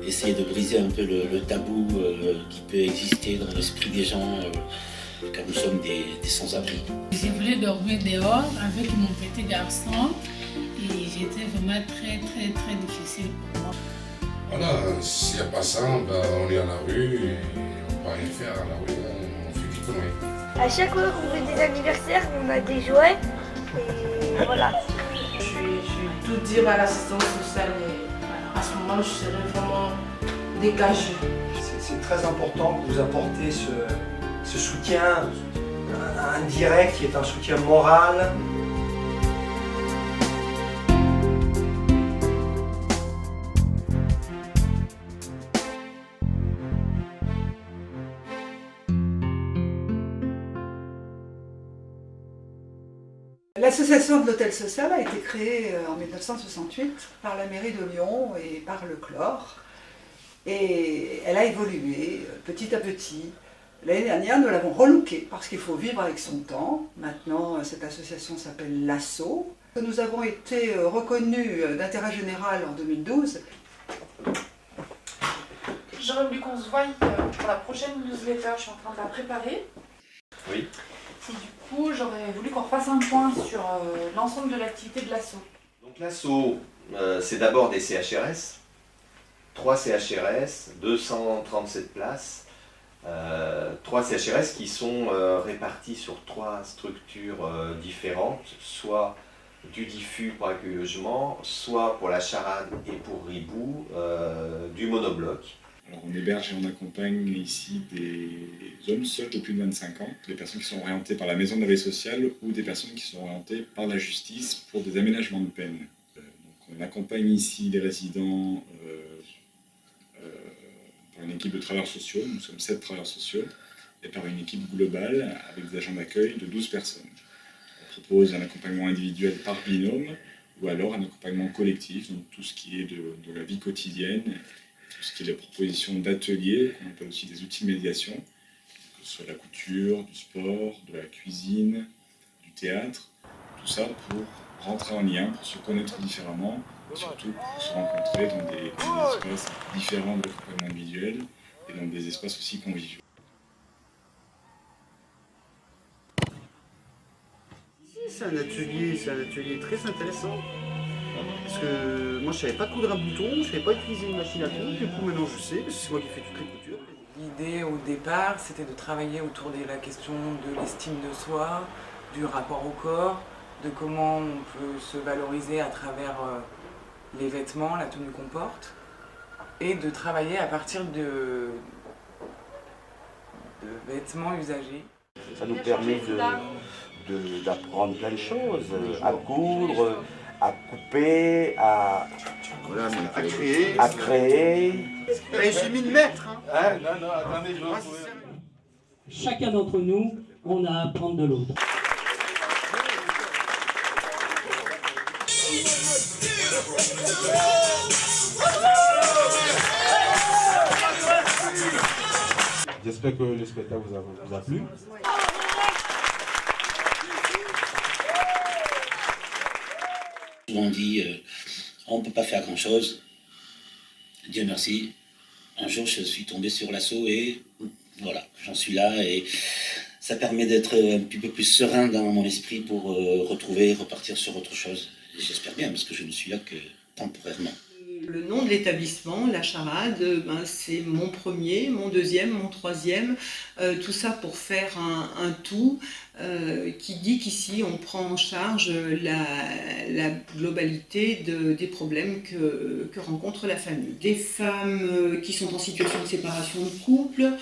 essayer de briser un peu le tabou qui peut exister dans l'esprit des gens, car nous sommes des sans-abri. Je voulais dormir dehors avec mon petit garçon et j'étais vraiment très difficile pour moi. Voilà, s'il n'y a pas ça, on est à la rue et on ne peut rien faire à la rue, on fait des conneries. À chaque fois qu'on fait des anniversaires, on a des jouets et voilà. Je suis tout dire à l'assistance sociale et à ce moment je serais vraiment dégagée. C'est très important que vous apportez ce soutien indirect qui est un soutien moral. L'association de l'hôtel social a été créée en 1968 par la mairie de Lyon et par le CLOR. Et elle a évolué petit à petit. L'année dernière, nous l'avons relookée parce qu'il faut vivre avec son temps. Maintenant, cette association s'appelle l'ASSO. Nous avons été reconnus d'intérêt général en 2012. J'aurais voulu qu'on se voie pour la prochaine newsletter, je suis en train de la préparer. Oui. Et du coup, j'aurais voulu qu'on refasse un point sur l'ensemble de l'activité de l'ASSO. Donc l'ASSO, c'est d'abord des CHRS, 3 CHRS, 237 places, 3 CHRS qui sont répartis sur 3 structures différentes, soit du diffus pour accueil logement, soit pour la charade et pour Ribou, du monobloc. Alors on héberge et on accompagne ici des hommes seuls de plus de 25 ans, des personnes qui sont orientées par la maison de la veille sociale ou des personnes qui sont orientées par la justice pour des aménagements de peine. Donc on accompagne ici les résidents par une équipe de travailleurs sociaux, nous sommes 7 travailleurs sociaux, et par une équipe globale avec des agents d'accueil de 12 personnes. On propose un accompagnement individuel par binôme ou alors un accompagnement collectif, donc tout ce qui est de la vie quotidienne, tout ce qui est la proposition d'ateliers, qu'on appelle aussi des outils de médiation, que ce soit la couture, du sport, de la cuisine, du théâtre, tout ça pour rentrer en lien, pour se connaître différemment, et surtout pour se rencontrer dans des espaces différents de l'accompagnement individuel et dans des espaces aussi conviviaux. C'est un atelier très intéressant. Parce que moi je savais pas coudre un bouton, je savais pas utiliser une machine à coudre, du coup maintenant je sais, parce que c'est moi qui fais toutes les coutures. L'idée au départ c'était de travailler autour de la question de l'estime de soi, du rapport au corps, de comment on peut se valoriser à travers les vêtements, la tenue qu'on porte, et de travailler à partir de vêtements usagés. Ça nous permet d'apprendre plein de choses, à coudre, à couper, à créer. J'ai mis le maître. Hein? Non, attendez, je vais Chacun d'entre nous, on a à apprendre de l'autre. J'espère que le spectacle vous a plu. On dit on ne peut pas faire grand-chose. Dieu merci. Un jour, je suis tombé sur l'ASSO et voilà, j'en suis là. Et ça permet d'être un petit peu plus serein dans mon esprit pour repartir sur autre chose. J'espère bien, parce que je ne suis là que temporairement. Le nom de l'établissement, La Charade, c'est mon premier, mon deuxième, mon troisième, tout ça pour faire un tout qui dit qu'ici on prend en charge la globalité des problèmes que rencontre la famille. Des femmes qui sont en situation de séparation de couple,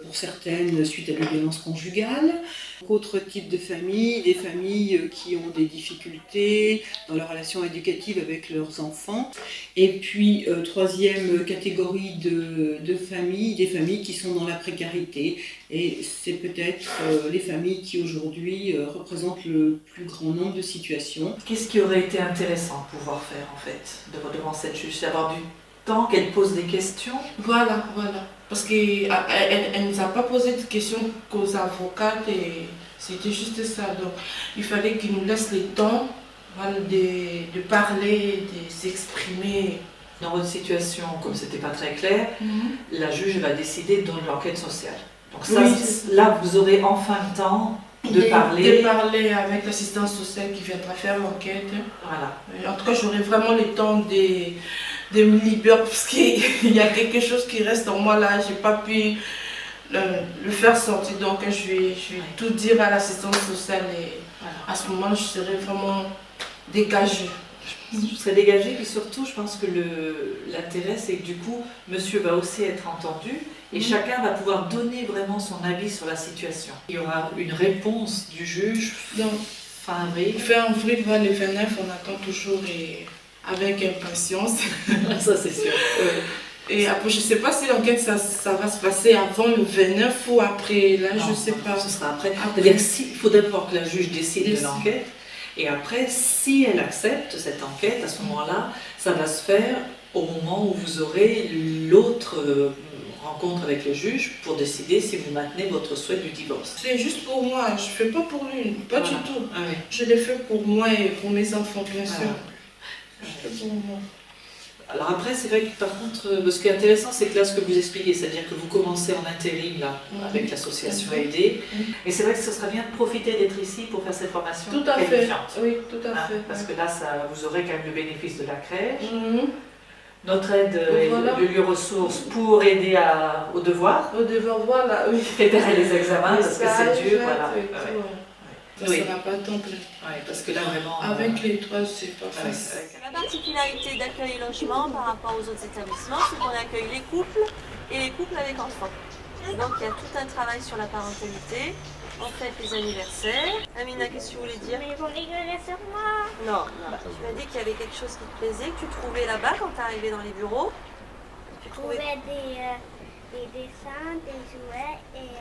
pour certaines suite à des violences conjugales, autres types de familles, des familles qui ont des difficultés dans leur relation éducative avec leurs enfants. Et puis, troisième catégorie de familles, des familles qui sont dans la précarité. Et c'est peut-être les familles qui aujourd'hui représentent le plus grand nombre de situations. Qu'est-ce qui aurait été intéressant à pouvoir faire en fait devant cette juge? Avoir du temps, qu'elle pose des questions? Voilà. Parce qu'elle ne nous a pas posé de questions qu'aux avocates et c'était juste ça. Donc il fallait qu'il nous laisse le temps de parler, de s'exprimer Dans votre situation, comme c'était pas très clair, la juge va décider dans l'enquête sociale. Donc ça, là, vous aurez enfin le temps de parler avec l'assistance sociale qui viendra faire l'enquête. Voilà. En tout cas, j'aurai vraiment le temps de me libérer parce qu'il y a quelque chose qui reste en moi là. J'ai pas pu le faire sortir. Donc, je vais tout dire à l'assistance sociale et à ce moment, je serai vraiment dégagée. Vous serez dégagée, puis surtout, je pense que l'intérêt, c'est que du coup, monsieur va aussi être entendu et chacun va pouvoir donner vraiment son avis sur la situation. Il y aura une réponse du juge fin avril. Fin avril, le 29, on attend toujours et avec impatience. Ça, c'est sûr. Et après, je ne sais pas si l'enquête, ça va se passer avant le 29 ou après. Là, je ne sais pas. Ce sera après. C'est-à-dire qu'il faut d'abord que la juge décide de l'enquête. Et après, si elle accepte cette enquête, à ce moment-là, ça va se faire au moment où vous aurez l'autre rencontre avec le juge pour décider si vous maintenez votre souhait du divorce. C'est juste pour moi, je ne fais pas pour lui, pas du tout. Je l'ai fait pour moi et pour mes enfants, bien sûr. Je fais pour moi. Alors après, c'est vrai que par contre, ce qui est intéressant, c'est que là, ce que vous expliquez, c'est-à-dire que vous commencez en intérim là, avec l'association AID, et c'est vrai que ce serait bien de profiter d'être ici pour faire cette formation qualifiante. Oui, tout à fait. Parce que là, vous aurez quand même le bénéfice de la crèche, notre aide de lieu ressources pour aider aux devoirs. Aux devoirs, voilà, oui. Préparer les examens, parce que c'est dur, voilà. Ça n'a pas temps plein. Oui, parce que là, vraiment... Avec les trois, c'est pas facile. La particularité d'Accueil Logement par rapport aux autres établissements, c'est qu'on accueille les couples et les couples avec enfants. Donc il y a tout un travail sur la parentalité. On fête les anniversaires. Amina, qu'est-ce que tu voulais dire? Mais ils vont rigoler sur moi. Non, tu m'as dit qu'il y avait quelque chose qui te plaisait, que tu trouvais là-bas quand tu arrivais dans les bureaux. Tu trouvais des dessins, des jouets et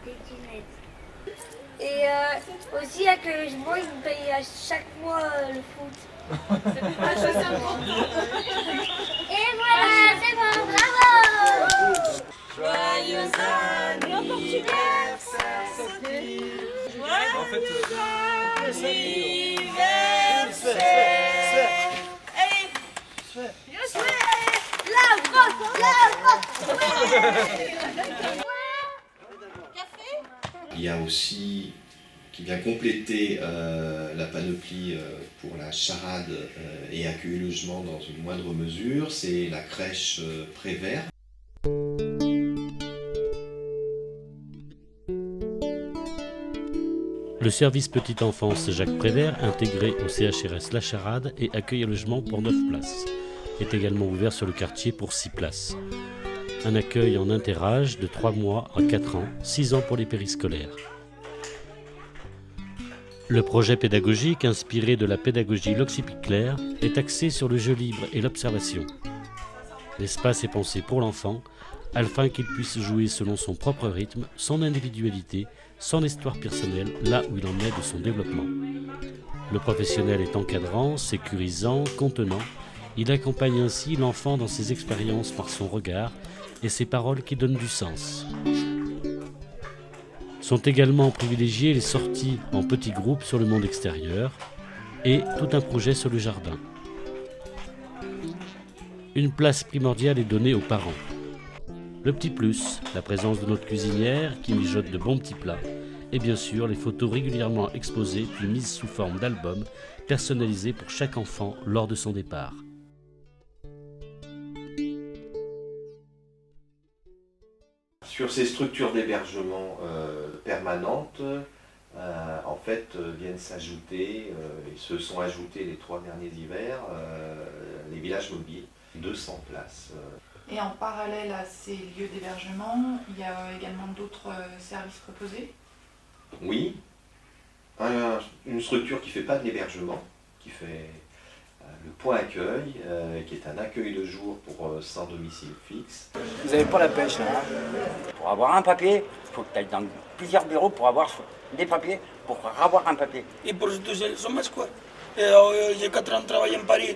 des dîners. Et aussi Accueil Logement, ils me payent à chaque mois le foot. C'est important. Et voilà, c'est bon, bravo! Joyeux anniversaire, Sophie. Joyeux anniversaire. Allez, la France. Il y a aussi, qui vient compléter la panoplie pour la charade et accueil logement dans une moindre mesure, c'est la crèche Prévert. Le service petite enfance Jacques Prévert, intégré au CHRS La Charade et accueil et logement pour 9 places, est également ouvert sur le quartier pour 6 places. Un accueil en interâge de 3 mois à 4 ans, 6 ans pour les périscolaires. Le projet pédagogique, inspiré de la pédagogie Loxy-Picler, est axé sur le jeu libre et l'observation. L'espace est pensé pour l'enfant, afin qu'il puisse jouer selon son propre rythme, son individualité, son histoire personnelle, là où il en est de son développement. Le professionnel est encadrant, sécurisant, contenant. Il accompagne ainsi l'enfant dans ses expériences par son regard et ses paroles qui donnent du sens. Sont également privilégiées les sorties en petits groupes sur le monde extérieur et tout un projet sur le jardin. Une place primordiale est donnée aux parents. Le petit plus, la présence de notre cuisinière qui mijote de bons petits plats et bien sûr les photos régulièrement exposées puis mises sous forme d'albums personnalisés pour chaque enfant lors de son départ. Sur ces structures d'hébergement permanentes, en fait, viennent s'ajouter, et se sont ajoutés les 3 derniers hivers, les villages mobiles, 200 places. Et en parallèle à ces lieux d'hébergement, il y a également d'autres services proposés? Oui, une structure qui ne fait pas de l'hébergement, qui fait le point accueil, qui est un accueil de jour pour sans domicile fixe. Vous n'avez pas la pêche là, hein? Pour avoir un papier, il faut que tu ailles dans plusieurs bureaux pour avoir des papiers, pour avoir un papier. Et pour tout ça, ils sont masques quoi. J'ai 4 ans de travail en Paris.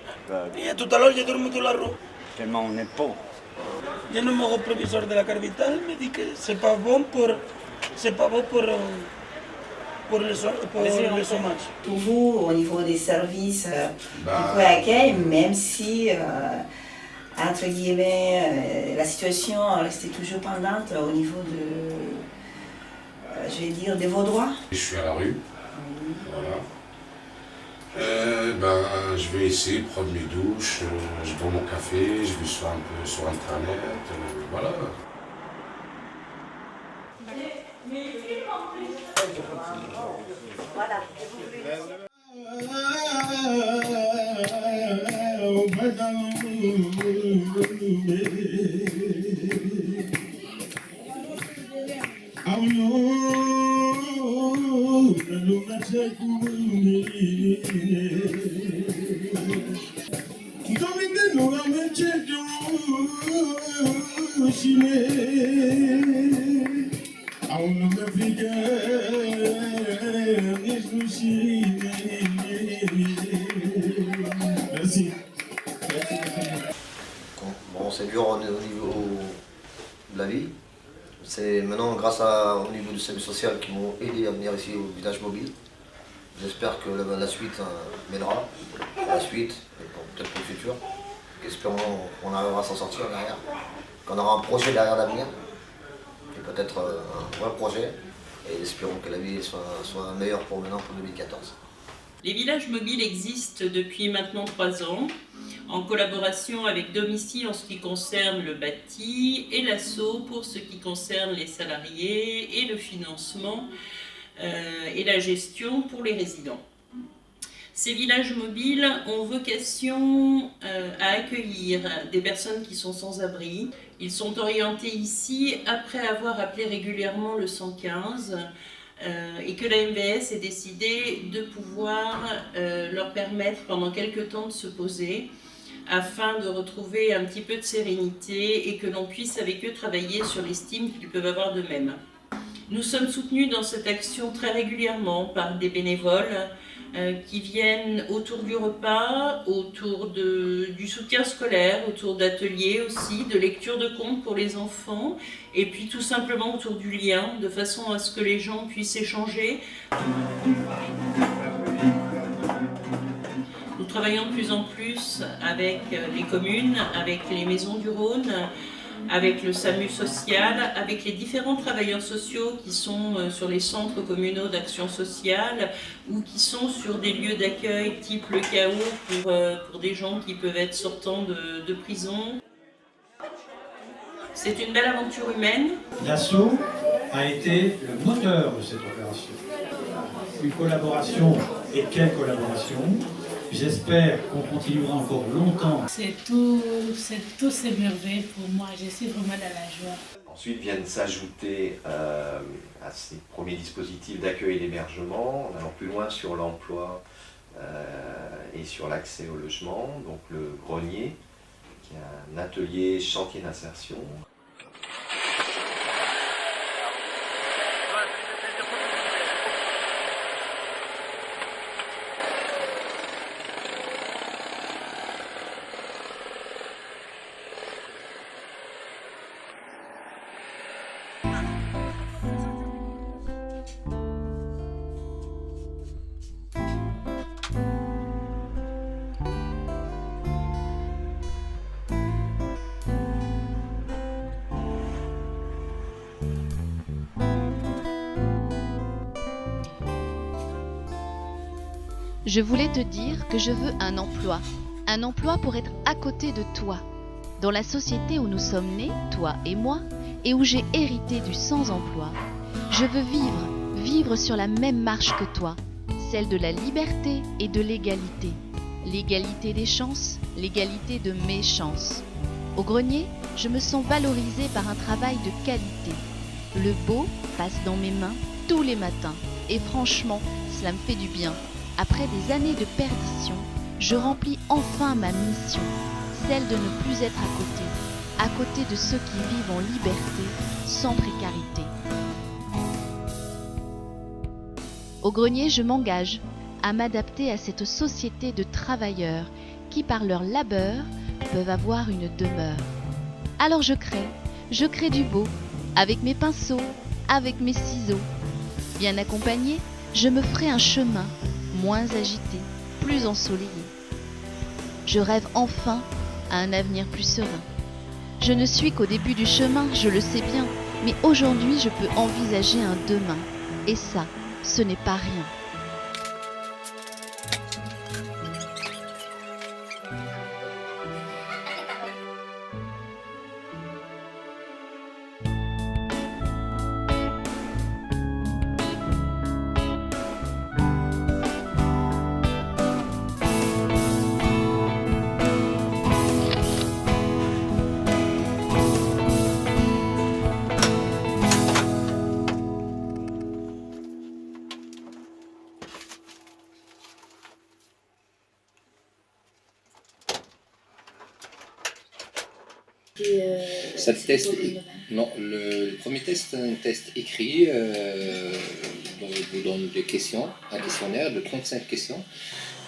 Et tout à l'heure, j'ai dormi dans la rue. Tellement on est pauvre. Le numéro proviseur de la capitale me dit que c'est pas bon pour pour le chômage. Pour vous, au niveau des services d'accueil, même si, entre guillemets, la situation restait toujours pendante au niveau de, je vais dire, de vos droits. Je suis à la rue, voilà. Je vais essayer de prendre mes douches, je bois mon café, je vais sur un peu sur internet, voilà. Merci. Bon, c'est dur au niveau de la vie. C'est maintenant grâce au niveau du service social qui m'ont aidé à venir ici au village mobile. J'espère que la suite mènera, la suite, et peut-être pour le futur. Espérons qu'on arrivera à s'en sortir derrière, qu'on aura un projet derrière l'avenir, et peut-être un vrai projet, et espérons que la vie soit meilleure pour maintenant, pour 2014. Les villages mobiles existent depuis maintenant 3 ans, en collaboration avec Domicile en ce qui concerne le bâti et l'ASSO pour ce qui concerne les salariés et le financement et la gestion pour les résidents. Ces villages mobiles ont vocation à accueillir des personnes qui sont sans abri. Ils sont orientés ici après avoir appelé régulièrement le 115 et que la MVS ait décidé de pouvoir leur permettre pendant quelques temps de se poser afin de retrouver un petit peu de sérénité et que l'on puisse avec eux travailler sur l'estime qu'ils peuvent avoir d'eux-mêmes. Nous sommes soutenus dans cette action très régulièrement par des bénévoles qui viennent autour du repas, autour du soutien scolaire, autour d'ateliers aussi, de lecture de contes pour les enfants, et puis tout simplement autour du lien, de façon à ce que les gens puissent échanger. Nous travaillons de plus en plus avec les communes, avec les maisons du Rhône, avec le SAMU social, avec les différents travailleurs sociaux qui sont sur les centres communaux d'action sociale ou qui sont sur des lieux d'accueil type le CAO pour des gens qui peuvent être sortants de prison. C'est une belle aventure humaine. L'ASSO a été le moteur de cette opération. Une collaboration, et quelle collaboration! J'espère qu'on continuera encore longtemps. C'est tous ces merveilles pour moi, je suis vraiment dans la joie. Ensuite viennent s'ajouter à ces premiers dispositifs d'accueil et d'hébergement, en allant plus loin sur l'emploi et sur l'accès au logement, donc le grenier, qui est un atelier chantier d'insertion. Je voulais te dire que je veux un emploi pour être à côté de toi, dans la société où nous sommes nés, toi et moi, et où j'ai hérité du sans-emploi. Je veux vivre sur la même marche que toi, celle de la liberté et de l'égalité. L'égalité des chances, l'égalité de mes chances. Au grenier, je me sens valorisée par un travail de qualité. Le beau passe dans mes mains tous les matins, et franchement, cela me fait du bien. Après des années de perdition, je remplis enfin ma mission, celle de ne plus être à côté de ceux qui vivent en liberté, sans précarité. Au grenier, je m'engage à m'adapter à cette société de travailleurs qui, par leur labeur, peuvent avoir une demeure. Alors je crée du beau, avec mes pinceaux, avec mes ciseaux. Bien accompagnée, je me ferai un chemin moins agité, plus ensoleillé. Je rêve enfin à un avenir plus serein. Je ne suis qu'au début du chemin, je le sais bien, mais aujourd'hui je peux envisager un demain. Et ça, ce n'est pas rien. Ça, le premier test, c'est un test écrit. On vous donne des questions, un questionnaire de 35 questions.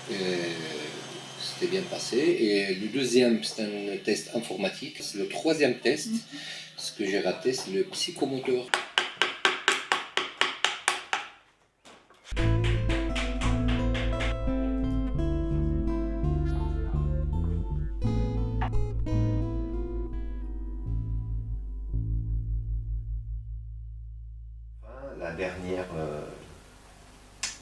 C'était bien passé. Et le deuxième, c'est un test informatique. Le troisième test, ce que j'ai raté, c'est le psychomoteur. La dernière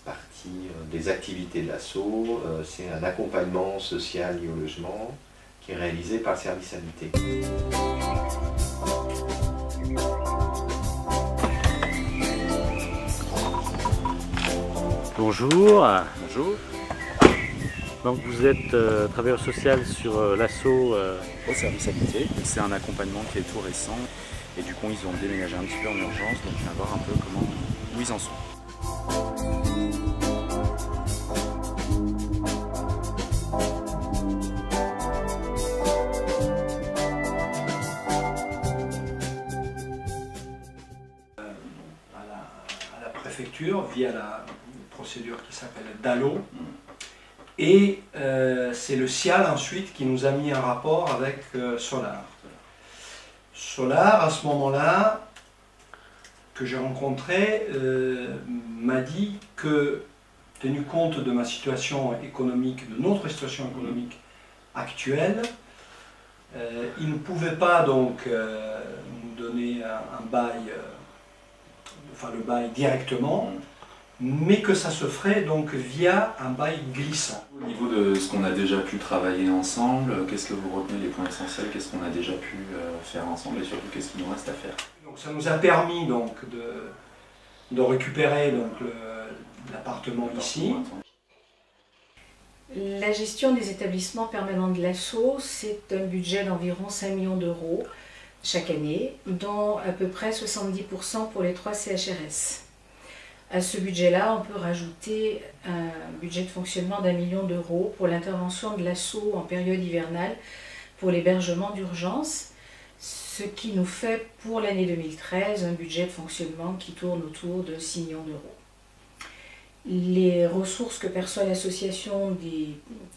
partie des activités de l'ASSO, c'est un accompagnement social lié au logement qui est réalisé par le service habité. Bonjour. Bonjour. Donc vous êtes travailleur social sur l'ASSO au service habité. C'est un accompagnement qui est tout récent. Et du coup, ils ont déménagé un petit peu en urgence, donc on va voir un peu où ils en sont. À la préfecture, via la procédure qui s'appelle DALO. Et c'est le CIAL ensuite qui nous a mis un rapport avec Solar. Solar, à ce moment-là, que j'ai rencontré, m'a dit que, tenu compte de ma situation économique, de notre situation économique actuelle, il ne pouvait pas donc nous donner un bail, le bail directement, mais que ça se ferait donc via un bail glissant. Au niveau de ce qu'on a déjà pu travailler ensemble, qu'est-ce que vous retenez les points essentiels, qu'est-ce qu'on a déjà pu faire ensemble et surtout qu'est-ce qu'il nous reste à faire? Donc ça nous a permis donc de récupérer donc l'appartement ici. La gestion des établissements permanents de l'ASSO, c'est un budget d'environ 5 millions d'euros chaque année, dont à peu près 70% pour les 3 CHRS. À ce budget-là, on peut rajouter un budget de fonctionnement d'1 million d'euros pour l'intervention de l'ASSO en période hivernale pour l'hébergement d'urgence, ce qui nous fait pour l'année 2013 un budget de fonctionnement qui tourne autour de 6 millions d'euros. Les ressources que perçoit l'association des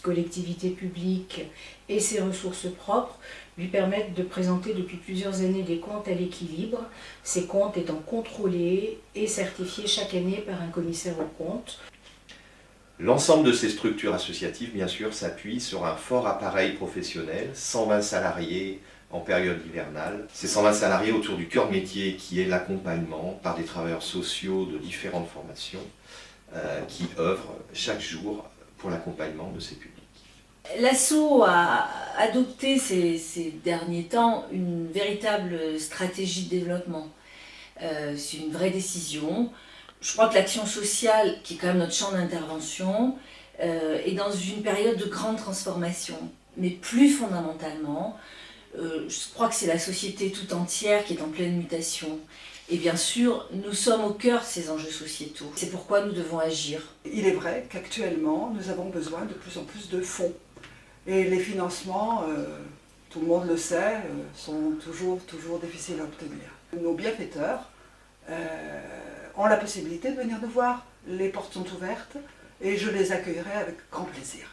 collectivités publiques et ses ressources propres lui permettent de présenter depuis plusieurs années des comptes à l'équilibre, ces comptes étant contrôlés et certifiés chaque année par un commissaire aux comptes. L'ensemble de ces structures associatives, bien sûr, s'appuie sur un fort appareil professionnel, 120 salariés en période hivernale. Ces 120 salariés autour du cœur de métier qui est l'accompagnement par des travailleurs sociaux de différentes formations qui œuvrent chaque jour pour l'accompagnement de ces publics. L'ASSO a adopté ces derniers temps une véritable stratégie de développement. C'est une vraie décision. Je crois que l'action sociale, qui est quand même notre champ d'intervention, est dans une période de grande transformation. Mais plus fondamentalement, je crois que c'est la société tout entière qui est en pleine mutation. Et bien sûr, nous sommes au cœur de ces enjeux sociétaux. C'est pourquoi nous devons agir. Il est vrai qu'actuellement, nous avons besoin de plus en plus de fonds. Et les financements, tout le monde le sait, sont toujours difficiles à obtenir. Nos bienfaiteurs ont la possibilité de venir nous voir. Les portes sont ouvertes et je les accueillerai avec grand plaisir.